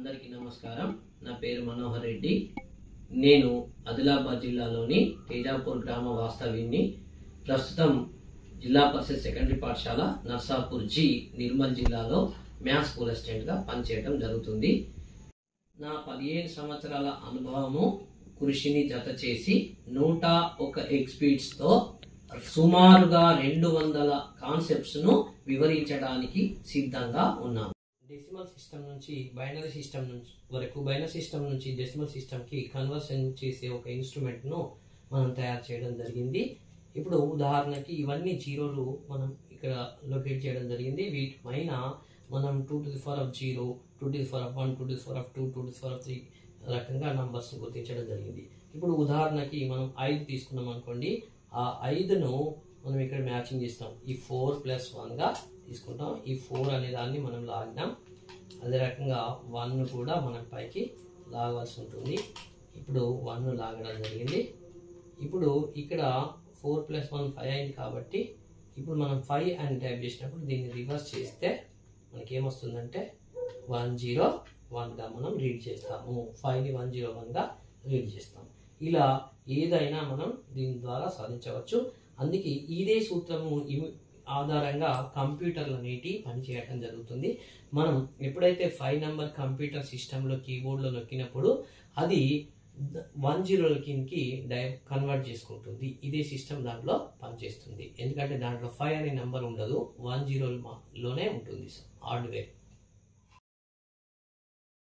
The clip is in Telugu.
అందరికీ నమస్కారం. నా పేరు మనోహర్ రెడ్డి. నేను ఆదిలాబాద్ జిల్లాలోని తేజాపూర్ గ్రామ వాస్తవ్యుని. ప్రస్తుతం జిల్లా పరిషత్ సెకండరీ పాఠశాల నర్సాపూర్ జి నిర్మల్ జిల్లాలో మ్యాథ్స్ స్కూల్ అసిస్టెంట్గా పనిచేయడం జరుగుతుంది. నా 15 సంవత్సరాల అనుభవము కృషిని జత చేసి 101 ఎగ్జిబిట్స్తో సుమారుగా 200 కాన్సెప్ట్స్ ను వివరించడానికి సిద్ధంగా ఉన్నాను. డెసిమల్ సిస్టమ్ నుంచి బైనరీ సిస్టమ్ వరకు, బైనరీ సిస్టమ్ నుంచి డెసిమల్ సిస్టమ్కి కన్వర్షన్ చేసే ఒక ఇన్స్ట్రుమెంట్ను మనం తయారు చేయడం జరిగింది. ఇప్పుడు ఉదాహరణకి ఇవన్నీ జీరోలు మనం ఇక్కడ లొకేట్ చేయడం జరిగింది. వీటి పైన మనం 2 to the power of 0, 2 to the power of 1, 2 to the power of 2, 2 to the power of 3 రకంగా నంబర్స్ గుర్తించడం జరిగింది. ఇప్పుడు ఉదాహరణకి మనం 5 తీసుకున్నాం అనుకోండి. ఆ 5ను మనం ఇక్కడ మ్యాచింగ్ చేస్తాం. ఈ 4 + 1గా తీసుకుంటాం. ఈ 4 అనే దాన్ని మనం లాగినాం. అదే రకంగా 1 కూడా మనం పైకి లాగవలసి ఉంటుంది. ఇప్పుడు 1 లాగడం జరిగింది. ఇప్పుడు ఇక్కడ 4 + 1 5 అయింది కాబట్టి ఇప్పుడు మనం 5 అని టైప్ చేసినప్పుడు దీన్ని రివర్స్ చేస్తే మనకి ఏమొస్తుందంటే 101గా మనం రీడ్ చేస్తాము. 5ని 101గా రీడ్ చేస్తాం. ఇలా ఏదైనా మనం దీని ద్వారా సాధించవచ్చు. అందుకే ఇదే సూత్రము ఆధారంగా కంప్యూటర్లు అనేటివి పనిచేయటం జరుగుతుంది. మనం ఎప్పుడైతే 5 నెంబర్ కంప్యూటర్ సిస్టంలో కీబోర్డ్లో నొక్కినప్పుడు అది 10కి కన్వర్ట్ చేసుకుంటుంది. ఇదే సిస్టమ్ దాంట్లో పనిచేస్తుంది. ఎందుకంటే దాంట్లో 5 అనే నెంబర్ ఉండదు, 10లోనే ఉంటుంది హార్డ్వేర్.